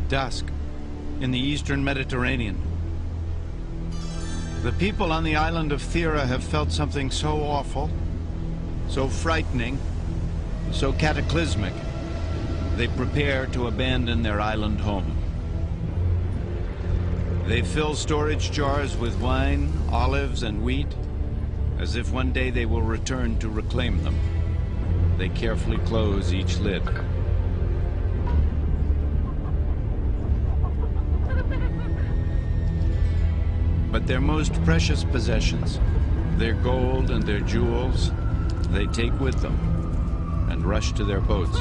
dusk in the eastern Mediterranean. The people on the island of Thera have felt something so awful, so frightening, so cataclysmic, they prepare to abandon their island home. They fill storage jars with wine, olives, and wheat, as if one day they will return to reclaim them. They carefully close each lid. But their most precious possessions, their gold and their jewels, they take with them and rush to their boats.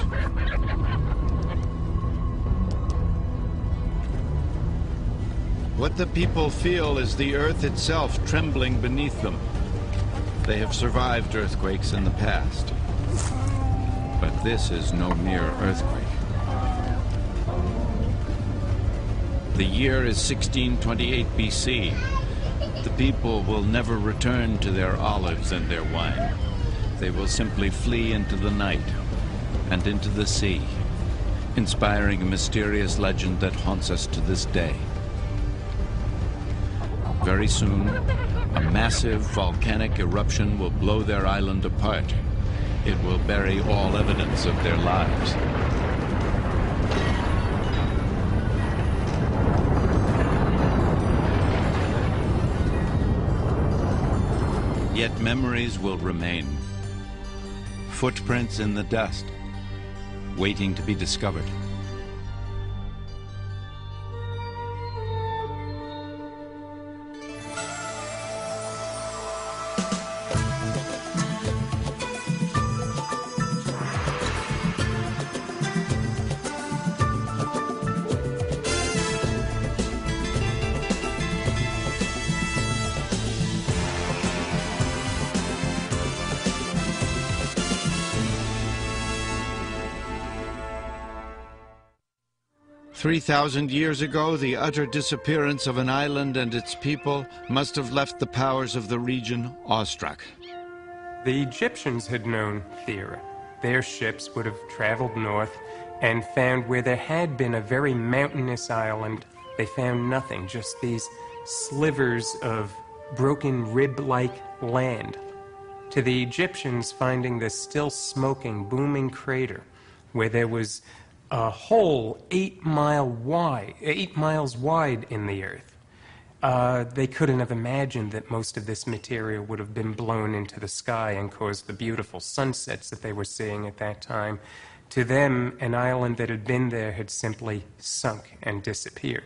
What the people feel is the earth itself trembling beneath them. They have survived earthquakes in the past, but this is no mere earthquake. The year is 1628 BC. The people will never return to their olives and their wine. They will simply flee into the night and into the sea, inspiring a mysterious legend that haunts us to this day. Very soon, a massive volcanic eruption will blow their island apart. It will bury all evidence of their lives. Yet memories will remain. Footprints in the dust, waiting to be discovered. Three 3,000 years ago, the utter disappearance of an island and its people must have left the powers of the region awestruck. The Egyptians had known Thera. Their ships would have traveled north and found where there had been a very mountainous island, they found nothing, just these slivers of broken rib-like land. To the Egyptians, finding this still smoking, booming crater where there was a hole 8 miles wide in the earth. They couldn't have imagined that most of this material would have been blown into the sky and caused the beautiful sunsets that they were seeing at that time. To them, an island that had been there had simply sunk and disappeared.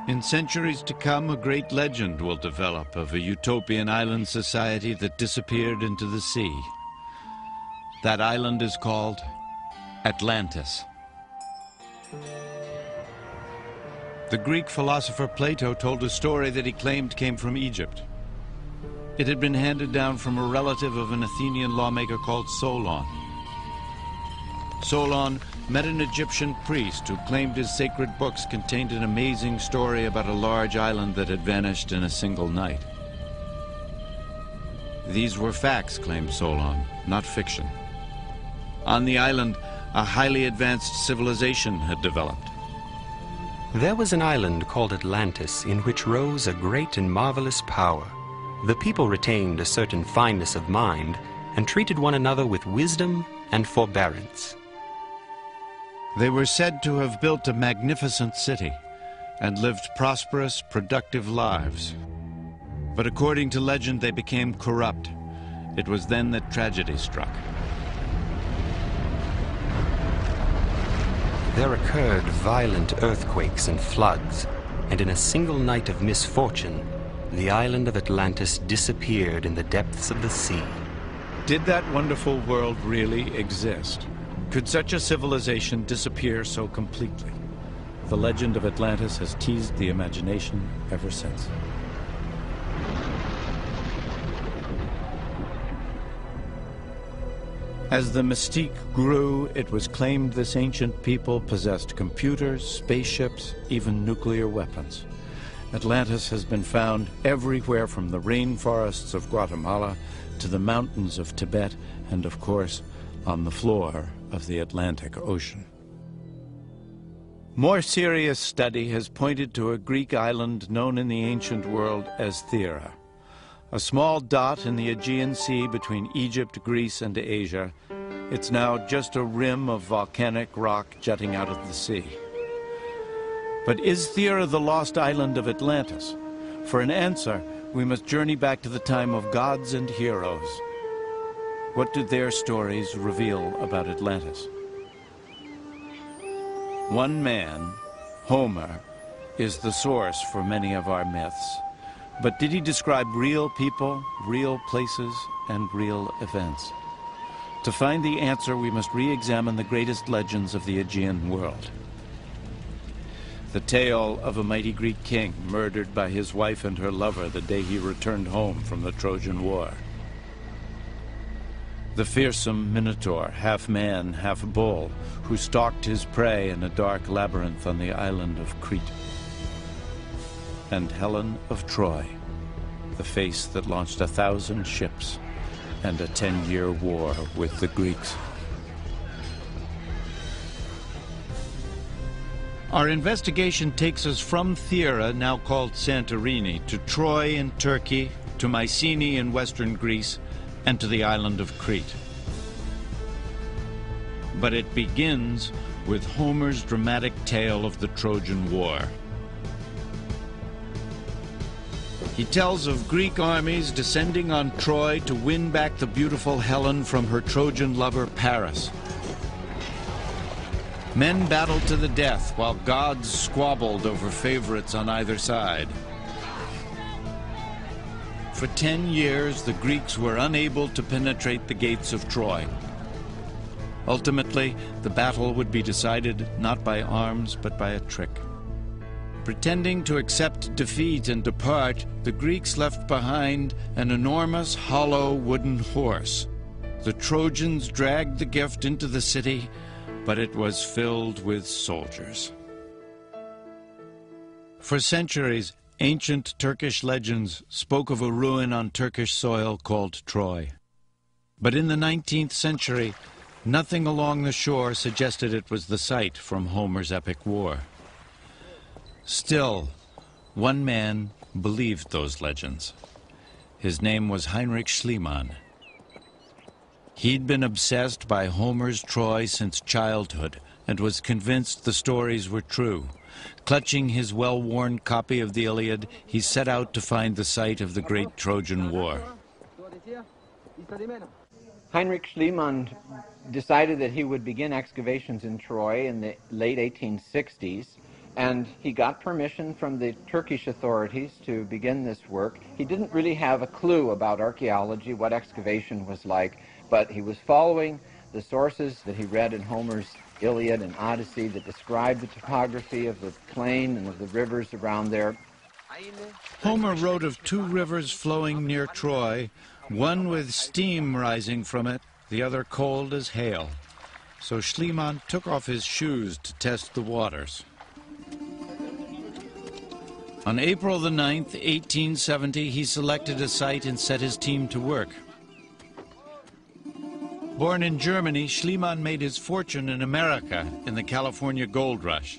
In centuries to come, a great legend will develop of a utopian island society that disappeared into the sea. That island is called Atlantis. The Greek philosopher Plato told a story that he claimed came from Egypt. It had been handed down from a relative of an Athenian lawmaker called Solon. Solon met an Egyptian priest who claimed his sacred books contained an amazing story about a large island that had vanished in a single night. These were facts, claimed Solon, not fiction. On the island, a highly advanced civilization had developed. There was an island called Atlantis in which rose a great and marvelous power. The people retained a certain fineness of mind and treated one another with wisdom and forbearance. They were said to have built a magnificent city and lived prosperous, productive lives. But according to legend, they became corrupt. It was then that tragedy struck. There occurred violent earthquakes and floods, and in a single night of misfortune, the island of Atlantis disappeared in the depths of the sea. Did that wonderful world really exist? Could such a civilization disappear so completely? The legend of Atlantis has teased the imagination ever since. As the mystique grew, it was claimed this ancient people possessed computers, spaceships, even nuclear weapons. Atlantis has been found everywhere from the rainforests of Guatemala to the mountains of Tibet and, of course, on the floor of the Atlantic Ocean. More serious study has pointed to a Greek island known in the ancient world as Thera. A small dot in the Aegean Sea between Egypt, Greece, and Asia, it's now just a rim of volcanic rock jutting out of the sea. But is Thera the lost island of Atlantis? For an answer, we must journey back to the time of gods and heroes. What do their stories reveal about Atlantis? One man, Homer, is the source for many of our myths. But did he describe real people, real places, and real events? To find the answer, we must re-examine the greatest legends of the Aegean world. The tale of a mighty Greek king murdered by his wife and her lover the day he returned home from the Trojan War. The fearsome Minotaur, half man, half bull, who stalked his prey in a dark labyrinth on the island of Crete. And Helen of Troy, the face that launched 1,000 ships and a 10-year war with the Greeks. Our investigation takes us from Thera, now called Santorini, to Troy in Turkey, to Mycenae in western Greece, and to the island of Crete. But it begins with Homer's dramatic tale of the Trojan War. He tells of Greek armies descending on Troy to win back the beautiful Helen from her Trojan lover Paris. Men battled to the death while gods squabbled over favorites on either side. For 10 years, the Greeks were unable to penetrate the gates of Troy. Ultimately, the battle would be decided not by arms, but by a trick. Pretending to accept defeat and depart, the Greeks left behind an enormous hollow wooden horse. The Trojans dragged the gift into the city, but it was filled with soldiers. For centuries, ancient Turkish legends spoke of a ruin on Turkish soil called Troy. But in the 19th century, nothing along the shore suggested it was the site from Homer's epic war. Still, one man believed those legends. His name was Heinrich Schliemann. He'd been obsessed by Homer's Troy since childhood and was convinced the stories were true. Clutching his well-worn copy of the Iliad, he set out to find the site of the great Trojan War. Heinrich Schliemann decided that he would begin excavations in Troy in the late 1860s, and he got permission from the Turkish authorities to begin this work. He didn't really have a clue about archaeology, what excavation was like, but he was following the sources that he read in Homer's Iliad and Odyssey that described the topography of the plain and of the rivers around there. Homer wrote of 2 rivers flowing near Troy, one with steam rising from it, the other cold as hail. So Schliemann took off his shoes to test the waters. On April the 9th, 1870, he selected a site and set his team to work. Born in Germany, Schliemann made his fortune in America in the California gold rush.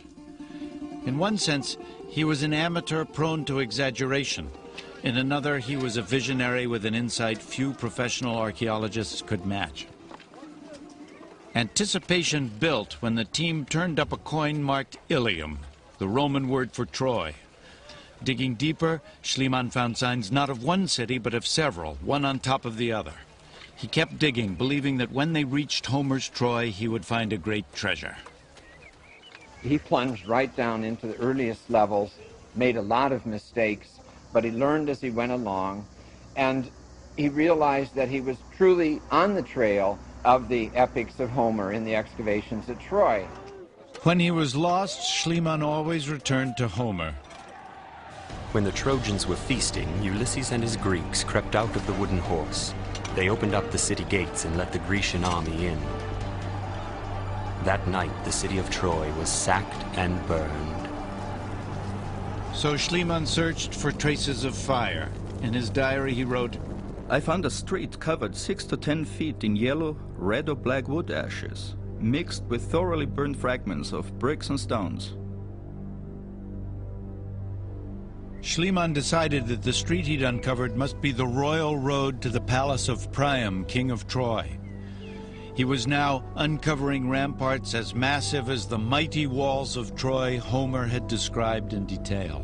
In one sense, he was an amateur prone to exaggeration. In another, he was a visionary with an insight few professional archaeologists could match. Anticipation built when the team turned up a coin marked Ilium, the Roman word for Troy. Digging deeper, Schliemann found signs not of one city, but of several, one on top of the other. He kept digging, believing that when they reached Homer's Troy, he would find a great treasure. He plunged right down into the earliest levels, made a lot of mistakes, but he learned as he went along, and he realized that he was truly on the trail of the epics of Homer in the excavations at Troy. When he was lost, Schliemann always returned to Homer. When the Trojans were feasting, Ulysses and his Greeks crept out of the wooden horse. They opened up the city gates and let the Grecian army in. That night, the city of Troy was sacked and burned. So Schliemann searched for traces of fire. In his diary, he wrote, I found a street covered 6 to 10 feet in yellow, red or black wood ashes, mixed with thoroughly burned fragments of bricks and stones. Schliemann decided that the street he'd uncovered must be the royal road to the palace of Priam, king of Troy. He was now uncovering ramparts as massive as the mighty walls of Troy Homer had described in detail.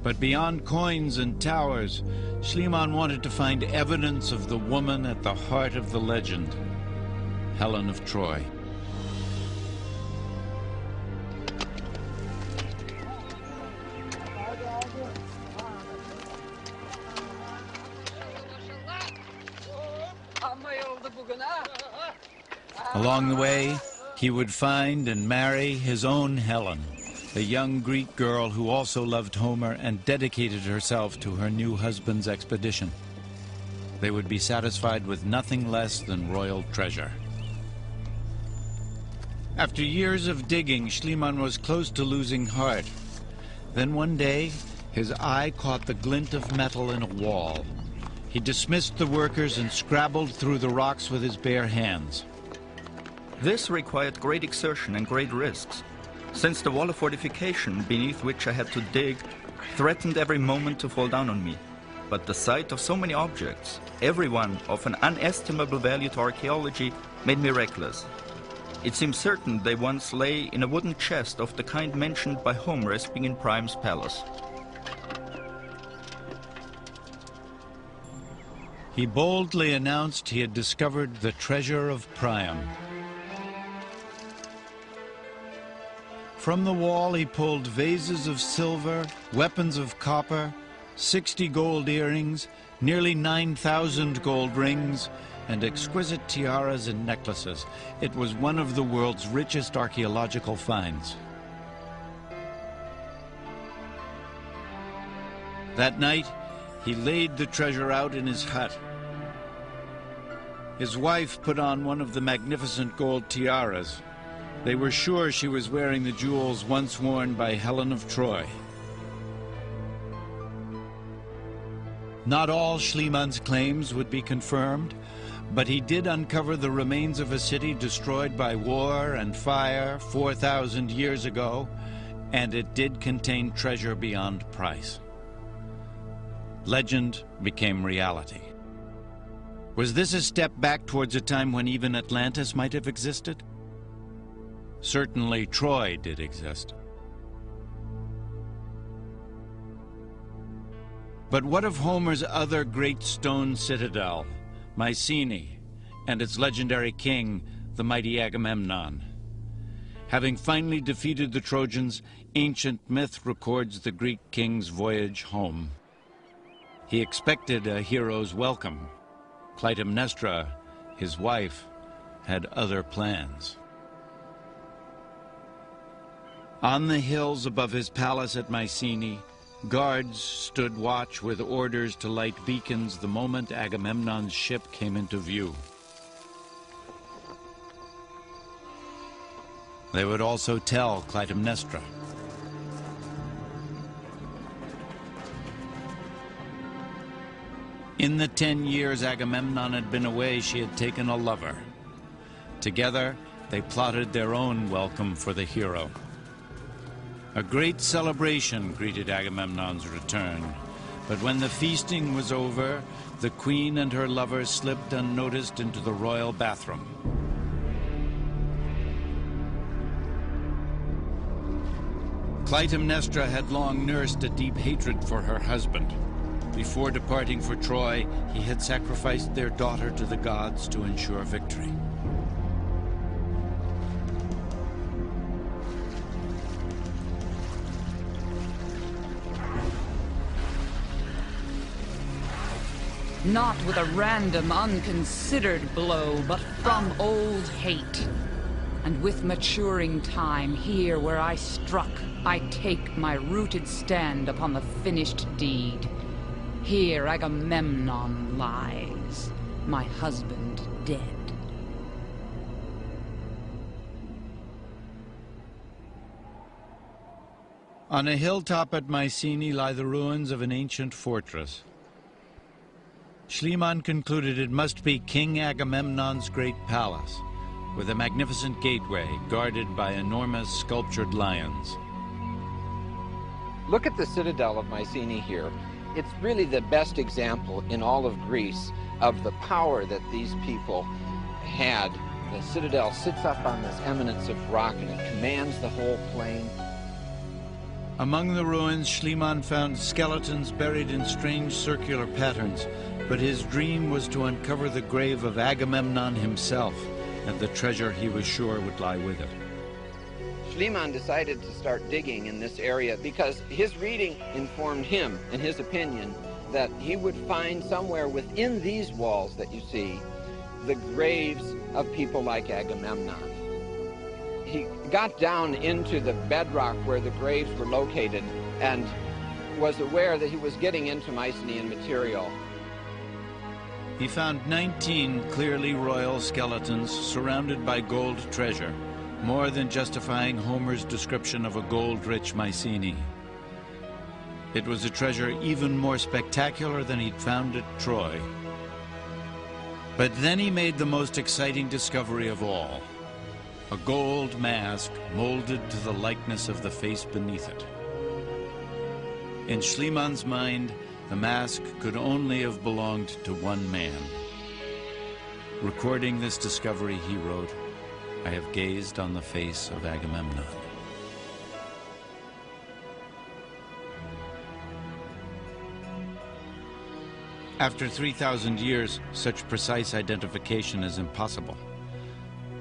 But beyond coins and towers, Schliemann wanted to find evidence of the woman at the heart of the legend, Helen of Troy. Along the way, he would find and marry his own Helen, a young Greek girl who also loved Homer and dedicated herself to her new husband's expedition. They would be satisfied with nothing less than royal treasure. After years of digging, Schliemann was close to losing heart. Then one day, his eye caught the glint of metal in a wall. He dismissed the workers and scrabbled through the rocks with his bare hands. This required great exertion and great risks, since the wall of fortification beneath which I had to dig threatened every moment to fall down on me. But the sight of so many objects, every one of an unestimable value to archaeology, made me reckless. It seemed certain they once lay in a wooden chest of the kind mentioned by Homer as being in Priam's palace. He boldly announced he had discovered the treasure of Priam. From the wall he pulled vases of silver, weapons of copper, 60 gold earrings, nearly 9,000 gold rings, and exquisite tiaras and necklaces. It was one of the world's richest archaeological finds. That night, he laid the treasure out in his hut. His wife put on one of the magnificent gold tiaras. They were sure she was wearing the jewels once worn by Helen of Troy. Not all Schliemann's claims would be confirmed, but he did uncover the remains of a city destroyed by war and fire 4,000 years ago, and it did contain treasure beyond price. Legend became reality. Was this a step back towards a time when even Atlantis might have existed? Certainly Troy did exist. But what of Homer's other great stone citadel, Mycenae, and its legendary king, the mighty Agamemnon? Having finally defeated the Trojans, ancient myth records the Greek king's voyage home. He expected a hero's welcome. Clytemnestra, his wife, had other plans. On the hills above his palace at Mycenae, guards stood watch with orders to light beacons the moment Agamemnon's ship came into view. They would also tell Clytemnestra. In the 10 years Agamemnon had been away, she had taken a lover. Together, they plotted their own welcome for the hero. A great celebration greeted Agamemnon's return, but when the feasting was over, the queen and her lover slipped unnoticed into the royal bathroom. Clytemnestra had long nursed a deep hatred for her husband. Before departing for Troy, he had sacrificed their daughter to the gods to ensure victory. Not with a random, unconsidered blow, but from old hate. And with maturing time, here where I struck, I take my rooted stand upon the finished deed. Here Agamemnon lies, my husband dead. On a hilltop at Mycenae lie the ruins of an ancient fortress. Schliemann concluded it must be King Agamemnon's great palace, with a magnificent gateway guarded by enormous sculptured lions. Look at the citadel of Mycenae here. It's really the best example in all of Greece of the power that these people had. The citadel sits up on this eminence of rock and it commands the whole plain. Among the ruins, Schliemann found skeletons buried in strange circular patterns, but his dream was to uncover the grave of Agamemnon himself and the treasure he was sure would lie with it. Schliemann decided to start digging in this area because his reading informed him, in his opinion, that he would find somewhere within these walls that you see the graves of people like Agamemnon. He got down into the bedrock where the graves were located and was aware that he was getting into Mycenaean material. He found 19 clearly royal skeletons surrounded by gold treasure, more than justifying Homer's description of a gold-rich Mycenae. It was a treasure even more spectacular than he'd found at Troy. But then he made the most exciting discovery of all: a gold mask molded to the likeness of the face beneath it. In Schliemann's mind, the mask could only have belonged to one man. Recording this discovery, he wrote, "I have gazed on the face of Agamemnon." After 3,000 years, such precise identification is impossible.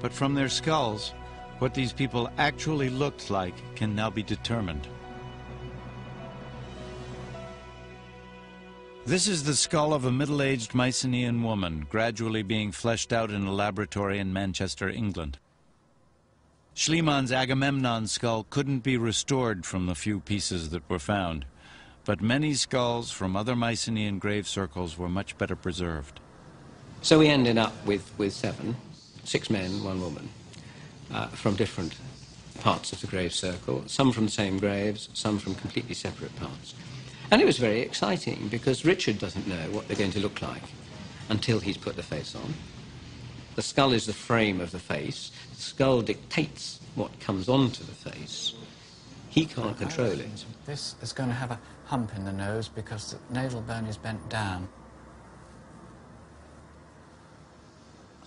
But from their skulls, what these people actually looked like can now be determined. This is the skull of a middle-aged Mycenaean woman, gradually being fleshed out in a laboratory in Manchester, England. Schliemann's Agamemnon skull couldn't be restored from the few pieces that were found, but many skulls from other Mycenaean grave circles were much better preserved. So we ended up with 6 men, 1 woman, from different parts of the grave circle, some from the same graves, some from completely separate parts. And it was very exciting because Richard doesn't know what they're going to look like until he's put the face on. The skull is the frame of the face. The skull dictates what comes onto the face. He can't control it. This is going to have a hump in the nose because the nasal bone is bent down.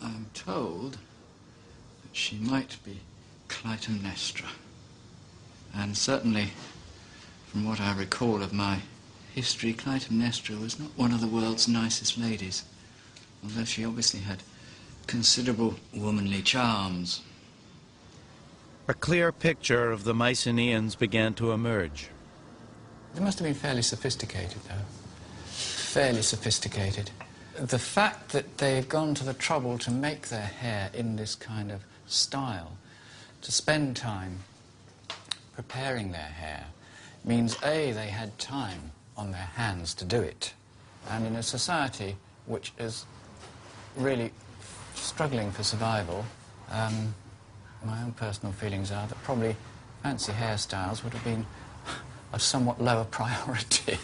I'm told that she might be Clytemnestra. And certainly, from what I recall of my history, Clytemnestra was not one of the world's nicest ladies, although she obviously had considerable womanly charms. A clear picture of the Mycenaeans began to emerge. They must have been fairly sophisticated, though. Fairly sophisticated. The fact that they've gone to the trouble to make their hair in this kind of style, to spend time preparing their hair, means, A, they had time on their hands to do it. And in a society which is really struggling for survival, my own personal feelings are that probably fancy hairstyles would have been a somewhat lower priority.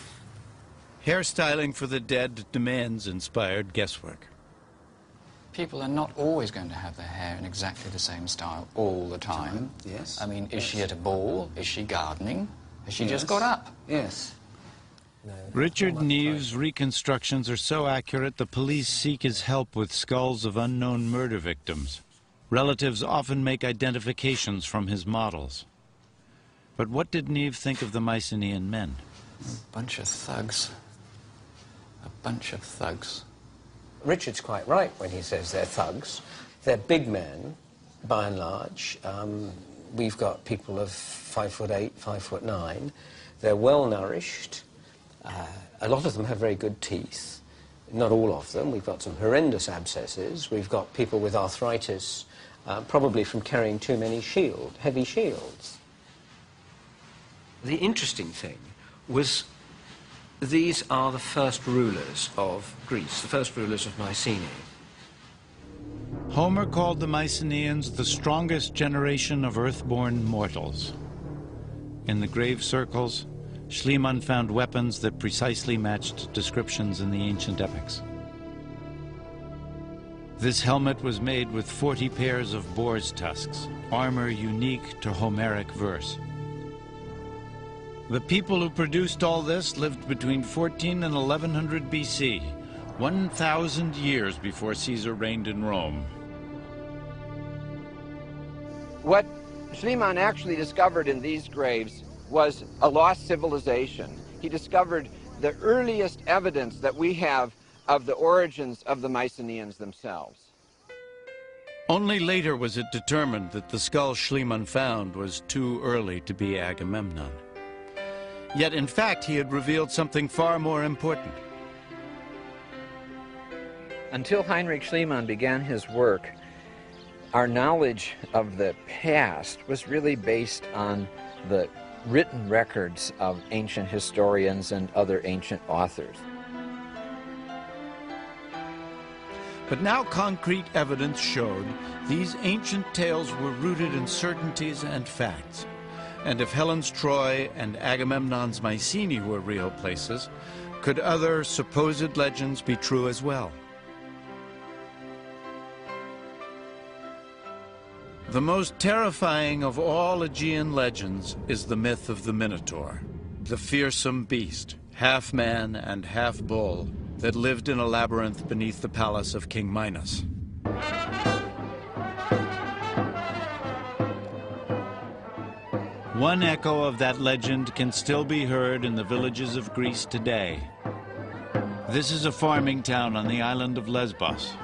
Hairstyling for the dead demands inspired guesswork. People are not always going to have their hair in exactly the same style all the time. Yes. I mean, is she at a ball? Is she gardening? Has she just got up? Yes. Richard Neve's reconstructions are so accurate the police seek his help with skulls of unknown murder victims. Relatives often make identifications from his models. But what did Neve think of the Mycenaean men? A bunch of thugs. A bunch of thugs. Richard's quite right when he says they're thugs. They're big men, by and large. We've got people of 5'8", 5'9". They're well-nourished. A lot of them have very good teeth. Not all of them. We've got some horrendous abscesses. We've got people with arthritis, probably from carrying too many heavy shields. The interesting thing was these are the first rulers of Greece, the first rulers of Mycenae. Homer called the Mycenaeans the strongest generation of earthborn mortals. In the grave circles, Schliemann found weapons that precisely matched descriptions in the ancient epics. This helmet was made with 40 pairs of boar's tusks, armor unique to Homeric verse. The people who produced all this lived between 14 and 1100 BC, 1,000 years before Caesar reigned in Rome. What Schliemann actually discovered in these graves was a lost civilization. He discovered the earliest evidence that we have of the origins of the Mycenaeans themselves. Only later was it determined that the skull Schliemann found was too early to be Agamemnon. Yet in fact he had revealed something far more important. Until Heinrich Schliemann began his work, our knowledge of the past was really based on the written records of ancient historians and other ancient authors. But now concrete evidence showed these ancient tales were rooted in certainties and facts. And if Helen's Troy and Agamemnon's Mycenae were real places, could other supposed legends be true as well? The most terrifying of all Aegean legends is the myth of the Minotaur, the fearsome beast, half man and half bull, that lived in a labyrinth beneath the palace of King Minos. One echo of that legend can still be heard in the villages of Greece today. This is a farming town on the island of Lesbos.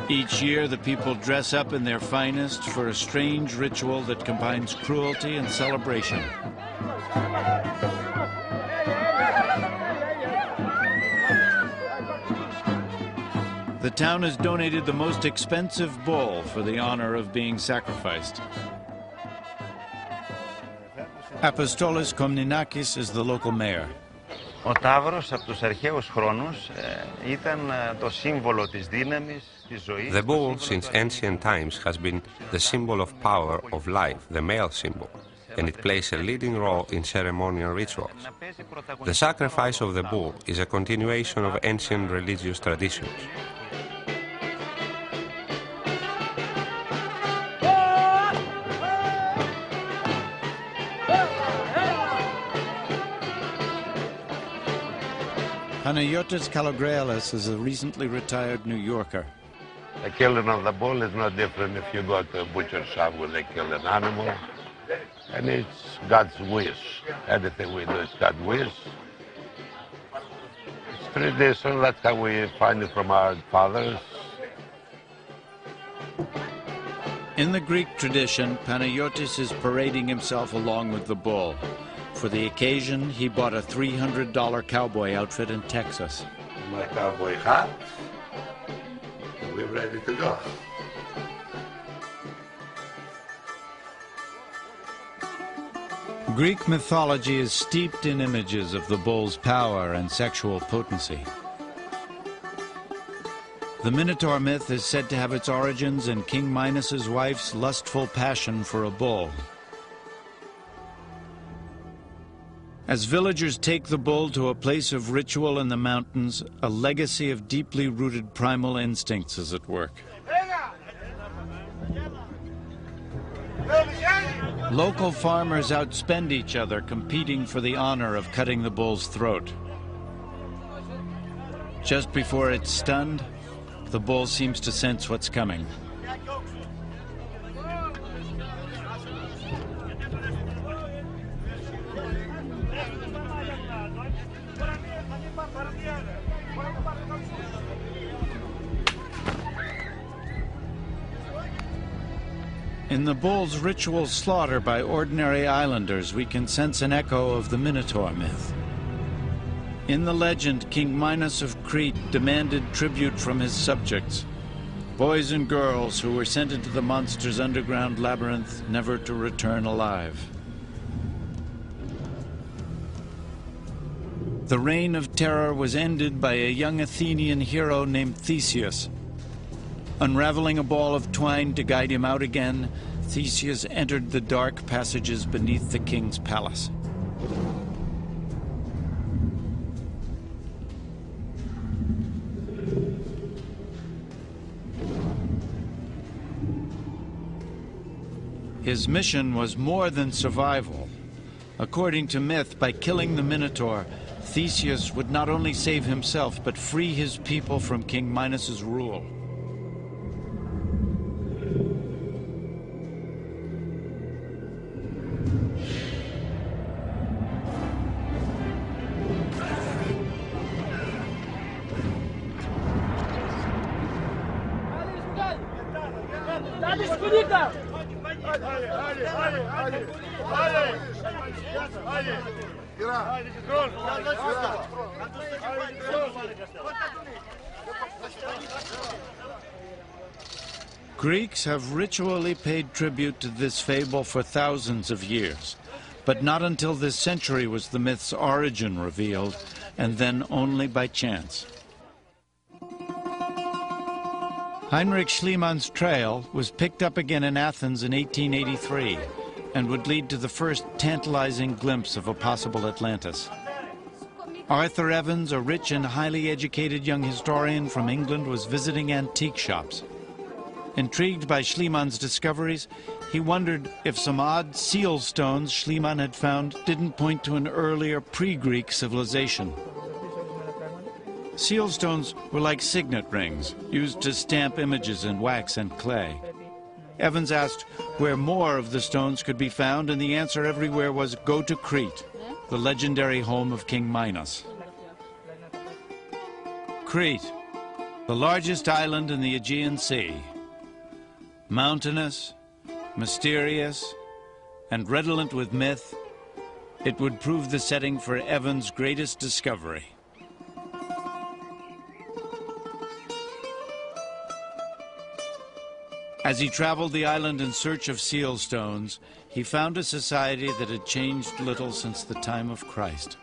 Each year, the people dress up in their finest for a strange ritual that combines cruelty and celebration. The town has donated the most expensive bull for the honor of being sacrificed. Apostolos Komninakis is the local mayor. Ο ταύρος από τους αρχαίους χρόνους ήταν το σύμβολο της δύναμης, της ζωής. The bull since ancient times has been the symbol of power, of life, the male symbol, and it plays a leading role in ceremonial rituals. The sacrifice of the bull is a continuation of ancient religious traditions. Panayotis Kalogrealis is a recently retired New Yorker. The killing of the bull is no different if you go to a butcher shop where they kill an animal. And it's God's wish. Everything we do is God's wish. It's tradition, that's how we find it from our fathers. In the Greek tradition, Panayotis is parading himself along with the bull. For the occasion, he bought a $300 cowboy outfit in Texas. My cowboy hat, and we're ready to go. Greek mythology is steeped in images of the bull's power and sexual potency. The Minotaur myth is said to have its origins in King Minos' wife's lustful passion for a bull. As villagers take the bull to a place of ritual in the mountains, a legacy of deeply rooted primal instincts is at work. Local farmers outspend each other, competing for the honor of cutting the bull's throat. Just before it's stunned, the bull seems to sense what's coming. In the bull's ritual slaughter by ordinary islanders, we can sense an echo of the Minotaur myth. In the legend, King Minos of Crete demanded tribute from his subjects, boys and girls who were sent into the monster's underground labyrinth, never to return alive. The reign of terror was ended by a young Athenian hero named Theseus. Unraveling a ball of twine to guide him out again, Theseus entered the dark passages beneath the king's palace. His mission was more than survival. According to myth, by killing the Minotaur, Theseus would not only save himself, but free his people from King Minos's rule. Greeks have ritually paid tribute to this fable for thousands of years, but not until this century was the myth's origin revealed, and then only by chance. Heinrich Schliemann's trail was picked up again in Athens in 1883 and would lead to the first tantalizing glimpse of a possible Atlantis. Arthur Evans, a rich and highly educated young historian from England, was visiting antique shops. Intrigued by Schliemann's discoveries, he wondered if some odd seal stones Schliemann had found didn't point to an earlier pre-Greek civilization. Seal stones were like signet rings, used to stamp images in wax and clay. Evans asked where more of the stones could be found, and the answer everywhere was, go to Crete, the legendary home of King Minos. Crete, the largest island in the Aegean Sea. Mountainous, mysterious, and redolent with myth, it would prove the setting for Evans' greatest discovery. As he traveled the island in search of seal stones, he found a society that had changed little since the time of Christ.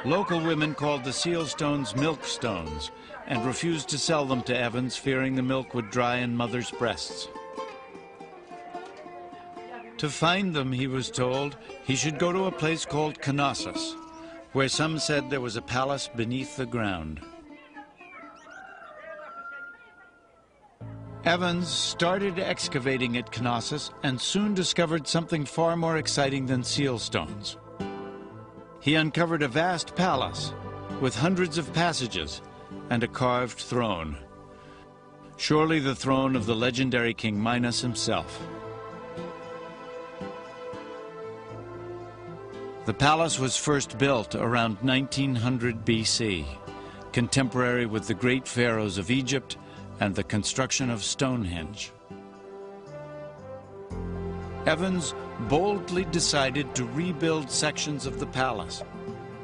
Local women called the seal stones milk stones and refused to sell them to Evans, fearing the milk would dry in mothers' breasts. To find them, he was told, he should go to a place called Knossos, where some said there was a palace beneath the ground. Evans started excavating at Knossos and soon discovered something far more exciting than seal stones. He uncovered a vast palace with hundreds of passages and a carved throne. Surely the throne of the legendary King Minos himself. The palace was first built around 1900 BC, contemporary with the great pharaohs of Egypt and the construction of Stonehenge. Evans boldly decided to rebuild sections of the palace,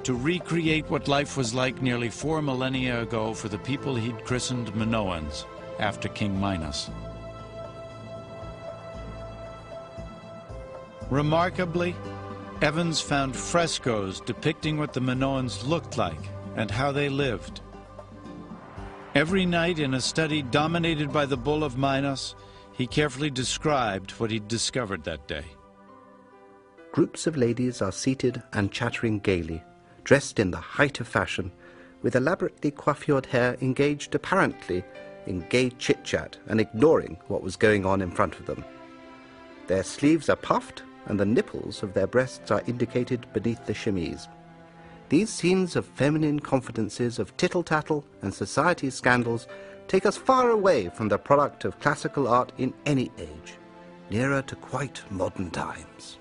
to recreate what life was like nearly 4 millennia ago for the people he'd christened Minoans, after King Minos. Remarkably, Evans found frescoes depicting what the Minoans looked like and how they lived. Every night in a study dominated by the bull of Minos, he carefully described what he'd discovered that day. Groups of ladies are seated and chattering gaily, dressed in the height of fashion, with elaborately coiffured hair engaged apparently in gay chit-chat and ignoring what was going on in front of them. Their sleeves are puffed, and the nipples of their breasts are indicated beneath the chemise. These scenes of feminine confidences, of tittle-tattle and society scandals take us far away from the product of classical art in any age, nearer to quite modern times.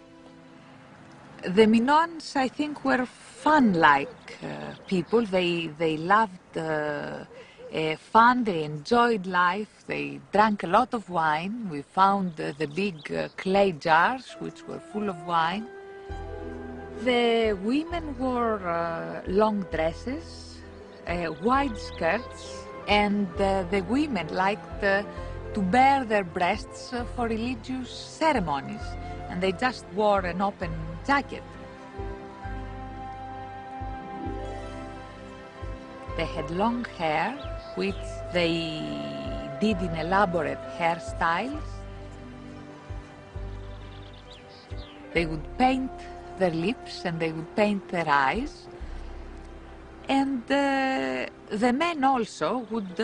The Minoans, I think, were fun-like people. They loved fun, they enjoyed life, they drank a lot of wine. We found the big clay jars, which were full of wine. The women wore long dresses, wide skirts, and the women liked to bare their breasts for religious ceremonies, and they just wore an open jacket. They had long hair, which they did in elaborate hairstyles. They would paint their lips and they would paint their eyes. And the men also would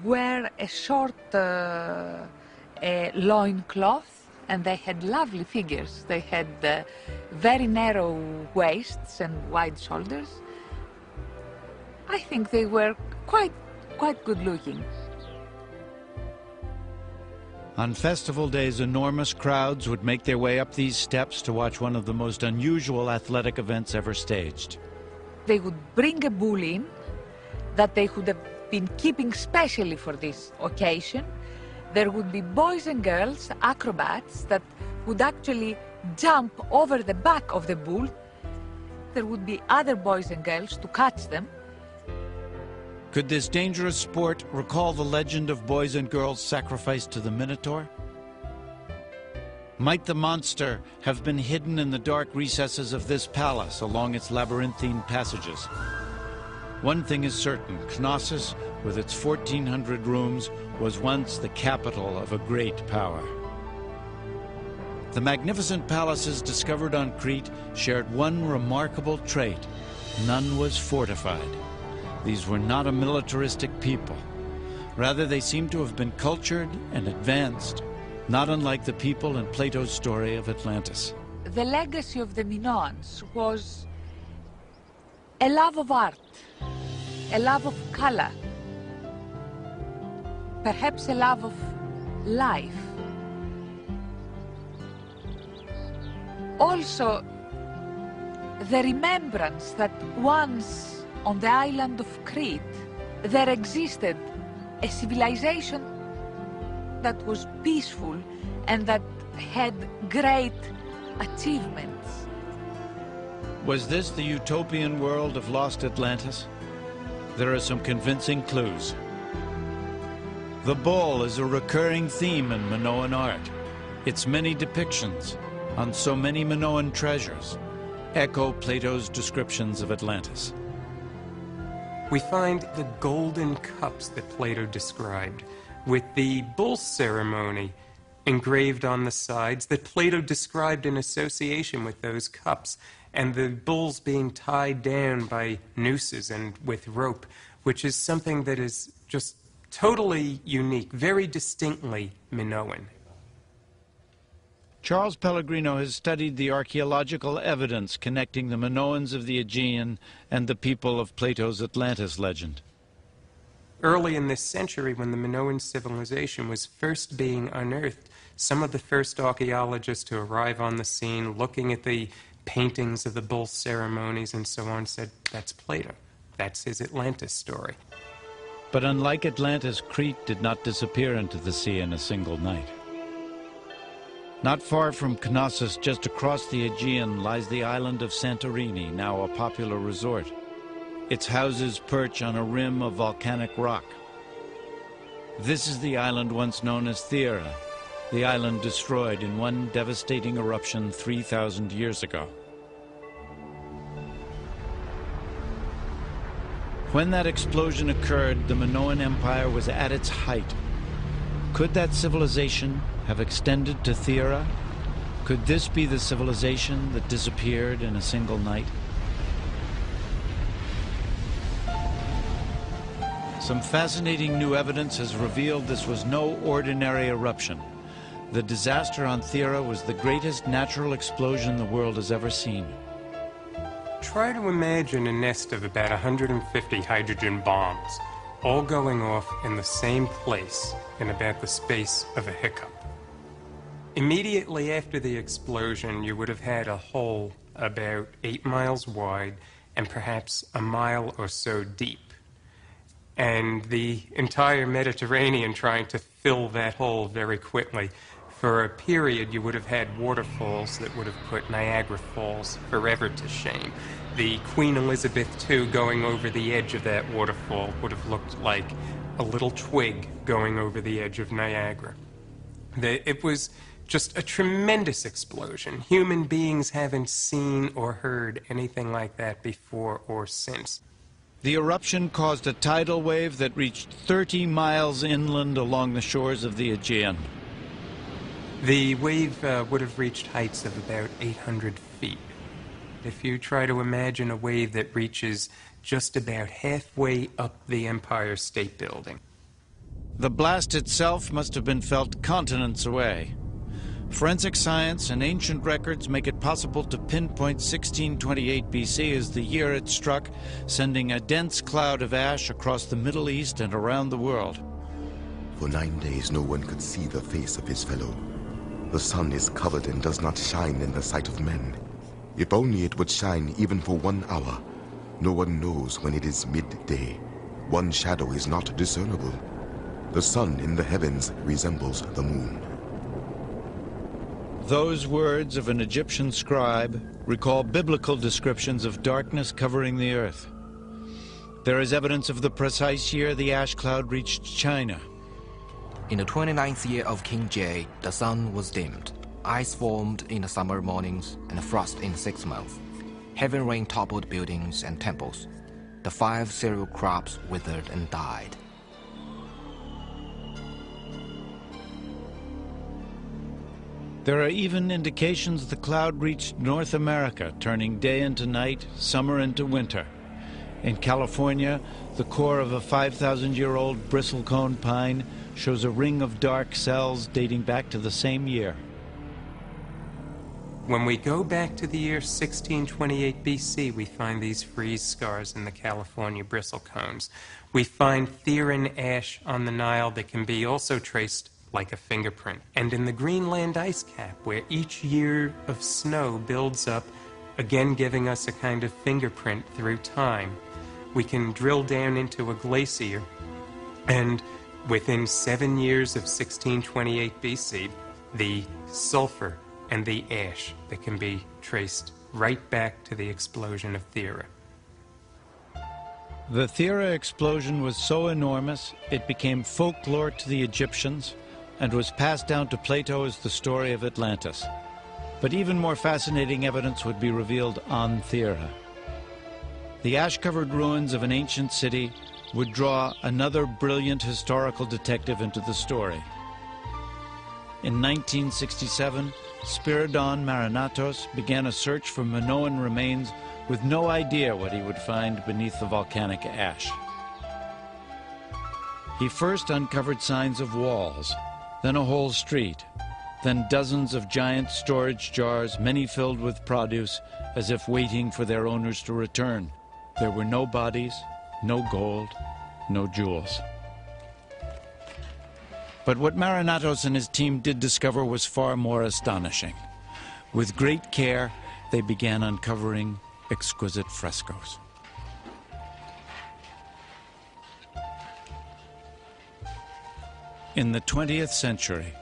wear a short loincloth, and they had lovely figures. They had very narrow waists and wide shoulders. I think they were quite good looking. On festival days, enormous crowds would make their way up these steps to watch one of the most unusual athletic events ever staged. They would bring a bull in that they would have been keeping specially for this occasion. There would be boys and girls, acrobats, that would actually jump over the back of the bull. There would be other boys and girls to catch them. Could this dangerous sport recall the legend of boys and girls sacrificed to the Minotaur? Might the monster have been hidden in the dark recesses of this palace along its labyrinthine passages? One thing is certain, Knossos, with its 1,400 rooms, was once the capital of a great power. The magnificent palaces discovered on Crete shared one remarkable trait: none was fortified. These were not a militaristic people. Rather, they seem to have been cultured and advanced, not unlike the people in Plato's story of Atlantis. The legacy of the Minoans was a love of art, a love of color, perhaps a love of life. Also, the remembrance that once on the island of Crete, there existed a civilization that was peaceful and that had great achievements. Was this the utopian world of lost Atlantis? There are some convincing clues. The bull is a recurring theme in Minoan art. Its many depictions on so many Minoan treasures echo Plato's descriptions of Atlantis. We find the golden cups that Plato described, with the bull ceremony engraved on the sides that Plato described in association with those cups, and the bulls being tied down by nooses and with rope, which is something that is just totally unique, very distinctly Minoan. Charles Pellegrino has studied the archaeological evidence connecting the Minoans of the Aegean and the people of Plato's Atlantis legend. Early in this century, when the Minoan civilization was first being unearthed, some of the first archaeologists to arrive on the scene, looking at the paintings of the bull ceremonies and so on, said, that's Plato. That's his Atlantis story. But unlike Atlantis, Crete did not disappear into the sea in a single night. Not far from Knossos, just across the Aegean, lies the island of Santorini, now a popular resort. Its houses perch on a rim of volcanic rock. This is the island once known as Thera, the island destroyed in one devastating eruption 3,000 years ago. When that explosion occurred, the Minoan Empire was at its height. Could that civilization have extended to Thera? Could this be the civilization that disappeared in a single night? Some fascinating new evidence has revealed this was no ordinary eruption. The disaster on Thera was the greatest natural explosion the world has ever seen. Try to imagine a nest of about 150 hydrogen bombs, all going off in the same place in about the space of a hiccup. Immediately after the explosion, you would have had a hole about 8 miles wide and perhaps a mile or so deep. And the entire Mediterranean trying to fill that hole very quickly. For a period, you would have had waterfalls that would have put Niagara Falls forever to shame. The Queen Elizabeth II going over the edge of that waterfall would have looked like a little twig going over the edge of Niagara. It was just a tremendous explosion. Human beings haven't seen or heard anything like that before or since. The eruption caused a tidal wave that reached 30 miles inland along the shores of the Aegean. The wave would have reached heights of about 800 feet. If you try to imagine a wave that reaches just about halfway up the Empire State Building. The blast itself must have been felt continents away. Forensic science and ancient records make it possible to pinpoint 1628 BC as the year it struck, sending a dense cloud of ash across the Middle East and around the world. For 9 days no one could see the face of his fellow. The sun is covered and does not shine in the sight of men. If only it would shine even for 1 hour. No one knows when it is midday. One shadow is not discernible. The sun in the heavens resembles the moon. Those words of an Egyptian scribe recall biblical descriptions of darkness covering the earth. There is evidence of the precise year the ash cloud reached China. In the 29th year of King Jae, the sun was dimmed. Ice formed in the summer mornings and frost in the 6th month. Heavy rain toppled buildings and temples. The 5 cereal crops withered and died. There are even indications the cloud reached North America, turning day into night, summer into winter. In California, the core of a 5,000-year-old bristlecone pine shows a ring of dark cells dating back to the same year. When we go back to the year 1628 BC, we find these freeze scars in the California bristlecones. We find Theran ash on the Nile that can be also traced like a fingerprint. And in the Greenland ice cap, where each year of snow builds up, again giving us a kind of fingerprint through time, we can drill down into a glacier, and within 7 years of 1628 BC, the sulfur and the ash that can be traced right back to the explosion of Thera. The Thera explosion was so enormous, it became folklore to the Egyptians and was passed down to Plato as the story of Atlantis. But even more fascinating evidence would be revealed on Thera. The ash-covered ruins of an ancient city would draw another brilliant historical detective into the story. In 1967, Spiridon Marinatos began a search for Minoan remains with no idea what he would find beneath the volcanic ash. He first uncovered signs of walls, then a whole street, then dozens of giant storage jars, many filled with produce, as if waiting for their owners to return. There were no bodies, no gold, no jewels. But what Marinatos and his team did discover was far more astonishing. With great care, they began uncovering exquisite frescoes. In the 20th century,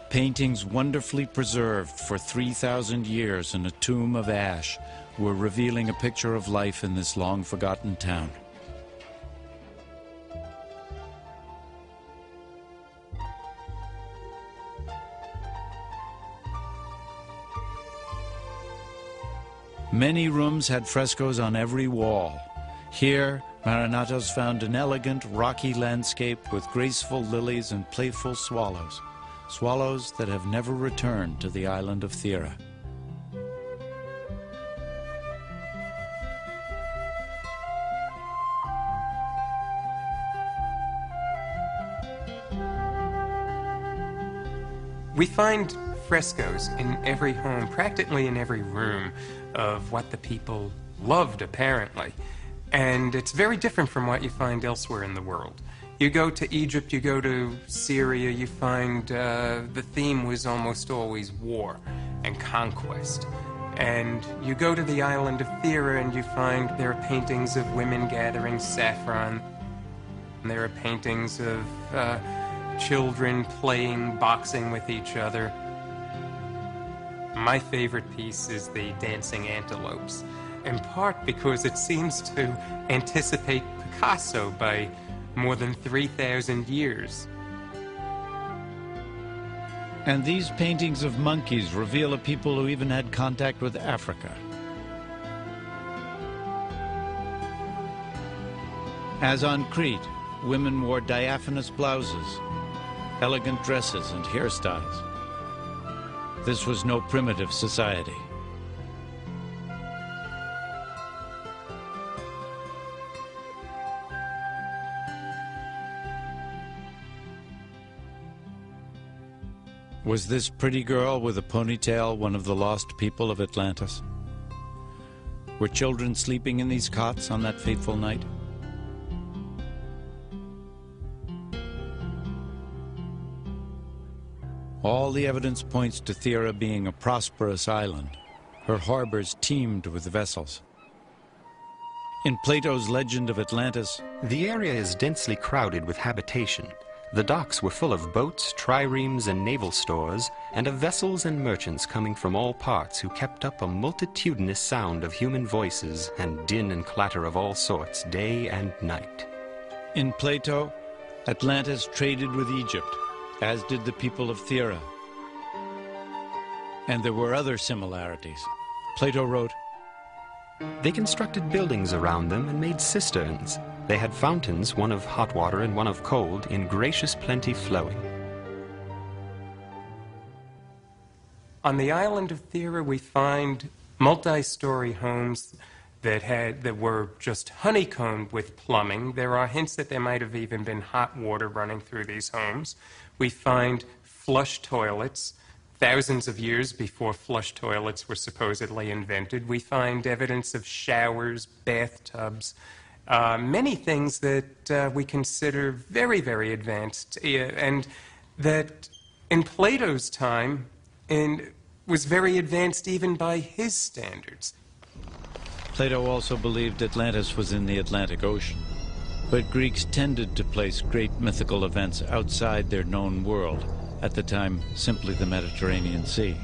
paintings wonderfully preserved for 3,000 years in a tomb of ash were revealing a picture of life in this long-forgotten town. Many rooms had frescoes on every wall. Here, Marinatos found an elegant, rocky landscape with graceful lilies and playful swallows, swallows that have never returned to the island of Thera. We find frescoes in every home, practically in every room, of what the people loved, apparently. And it's very different from what you find elsewhere in the world. You go to Egypt, you go to Syria, you find the theme was almost always war and conquest. And you go to the island of Thera and you find there are paintings of women gathering saffron. There are paintings of children playing boxing with each other. My favorite piece is the dancing antelopes, in part because it seems to anticipate Picasso by more than 3,000 years. And these paintings of monkeys reveal a people who even had contact with Africa. As on Crete, women wore diaphanous blouses, elegant dresses, and hairstyles. This was no primitive society. Was this pretty girl with a ponytail one of the lost people of Atlantis? Were children sleeping in these cots on that fateful night? All the evidence points to Thera being a prosperous island. Her harbors teemed with vessels. In Plato's legend of Atlantis, the area is densely crowded with habitation. The docks were full of boats, triremes, and naval stores, and of vessels and merchants coming from all parts who kept up a multitudinous sound of human voices and din and clatter of all sorts, day and night. In Plato, Atlantis traded with Egypt, as did the people of Thera. And there were other similarities. Plato wrote, "They constructed buildings around them and made cisterns. They had fountains, one of hot water and one of cold, in gracious plenty flowing." On the island of Thera, we find multi-story homes that were just honeycombed with plumbing. There are hints that there might have even been hot water running through these homes. We find flush toilets, thousands of years before flush toilets were supposedly invented. We find evidence of showers, bathtubs, many things that we consider very, very advanced, and that in Plato's time was very advanced even by his standards. Plato also believed Atlantis was in the Atlantic Ocean, but Greeks tended to place great mythical events outside their known world, at the time simply the Mediterranean Sea.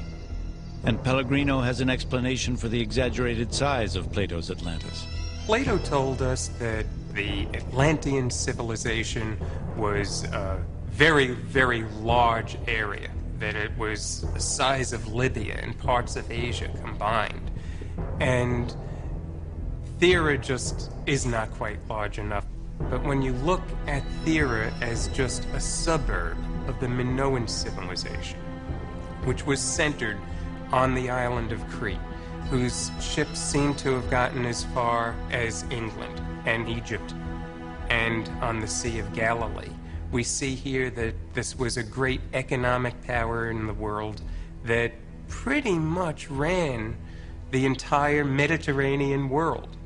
And Pellegrino has an explanation for the exaggerated size of Plato's Atlantis. Plato told us that the Atlantean civilization was a very, very large area, that it was the size of Libya and parts of Asia combined. And Thera just is not quite large enough. But when you look at Thera as just a suburb of the Minoan civilization, which was centered on the island of Crete, whose ships seem to have gotten as far as England and Egypt and on the Sea of Galilee, we see here that this was a great economic power in the world that pretty much ran the entire Mediterranean world.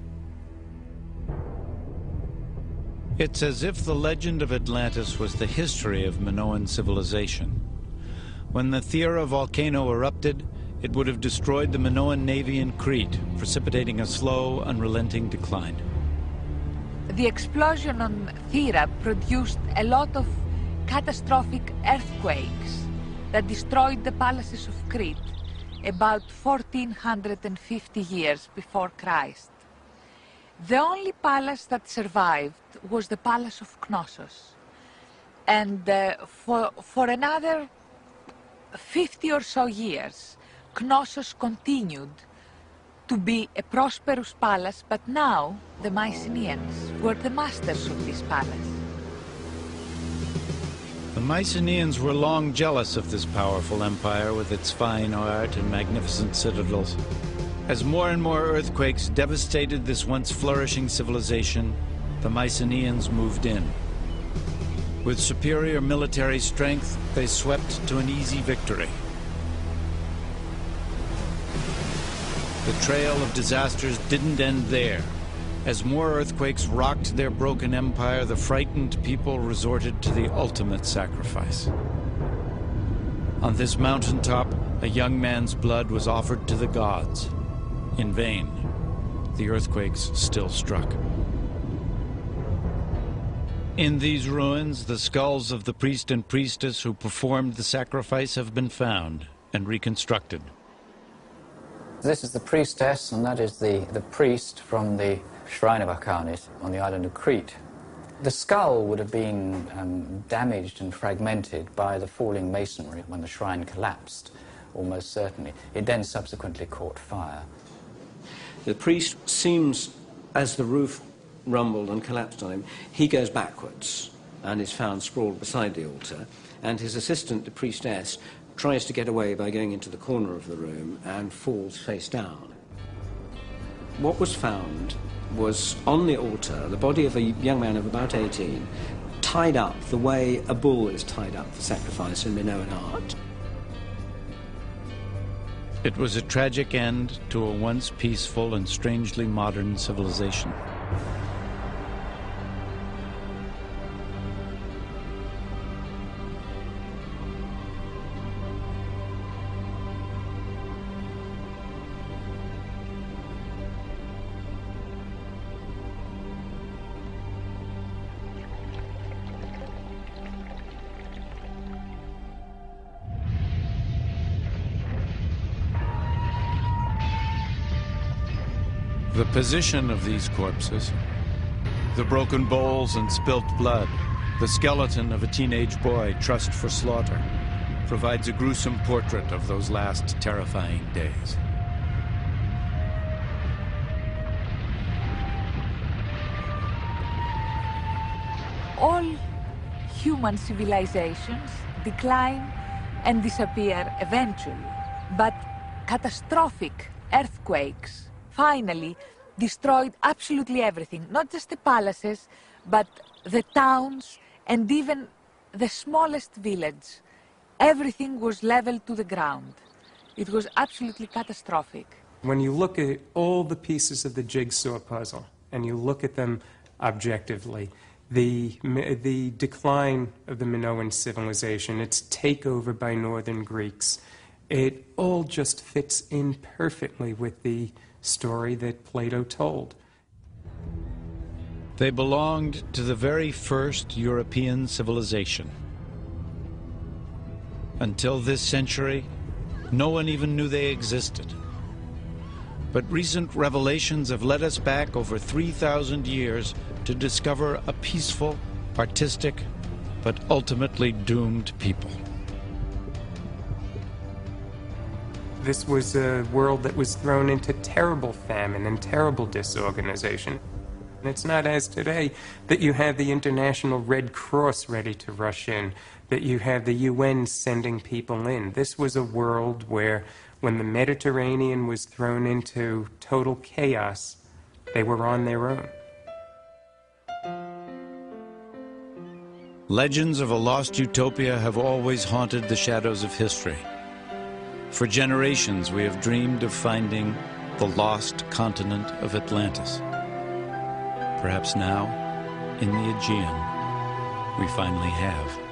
It's as if the legend of Atlantis was the history of Minoan civilization. When the Thera volcano erupted, it would have destroyed the Minoan navy in Crete, precipitating a slow, unrelenting decline. The explosion on Thera produced a lot of catastrophic earthquakes that destroyed the palaces of Crete about 1450 years before Christ. The only palace that survived was the palace of Knossos. And for another 50 or so years, Knossos continued to be a prosperous palace, but now the Mycenaeans were the masters of this palace. The Mycenaeans were long jealous of this powerful empire with its fine art and magnificent citadels. As more and more earthquakes devastated this once flourishing civilization, the Mycenaeans moved in. With superior military strength, they swept to an easy victory. The trail of disasters didn't end there. As more earthquakes rocked their broken empire, the frightened people resorted to the ultimate sacrifice. On this mountaintop, a young man's blood was offered to the gods. In vain, the earthquakes still struck. In these ruins, the skulls of the priest and priestess who performed the sacrifice have been found and reconstructed. This is the priestess, and that is the priest from the shrine of Aegean on the island of Crete. The skull would have been damaged and fragmented by the falling masonry when the shrine collapsed, almost certainly. It then subsequently caught fire. The priest seems, as the roof rumbled and collapsed on him, he goes backwards and is found sprawled beside the altar, and his assistant, the priestess, tries to get away by going into the corner of the room and falls face down. What was found was on the altar the body of a young man of about 18, tied up the way a bull is tied up for sacrifice in Minoan art. It was a tragic end to a once peaceful and strangely modern civilization. The position of these corpses, the broken bowls and spilt blood, the skeleton of a teenage boy trussed for slaughter, provides a gruesome portrait of those last terrifying days. All human civilizations decline and disappear eventually, but catastrophic earthquakes finally destroyed absolutely everything, not just the palaces, but the towns and even the smallest village. Everything was leveled to the ground. It was absolutely catastrophic. When you look at all the pieces of the jigsaw puzzle and you look at them objectively, the decline of the Minoan civilization, its takeover by northern Greeks, it all just fits in perfectly with the story that Plato told. They belonged to the very first European civilization. Until this century, no one even knew they existed. But recent revelations have led us back over 3,000 years to discover a peaceful, artistic, but ultimately doomed people. This was a world that was thrown into terrible famine and terrible disorganization. And it's not as today that you have the International Red Cross ready to rush in, that you have the UN sending people in. This was a world where, when the Mediterranean was thrown into total chaos, they were on their own. Legends of a lost utopia have always haunted the shadows of history. For generations, we have dreamed of finding the lost continent of Atlantis. Perhaps now, in the Aegean, we finally have.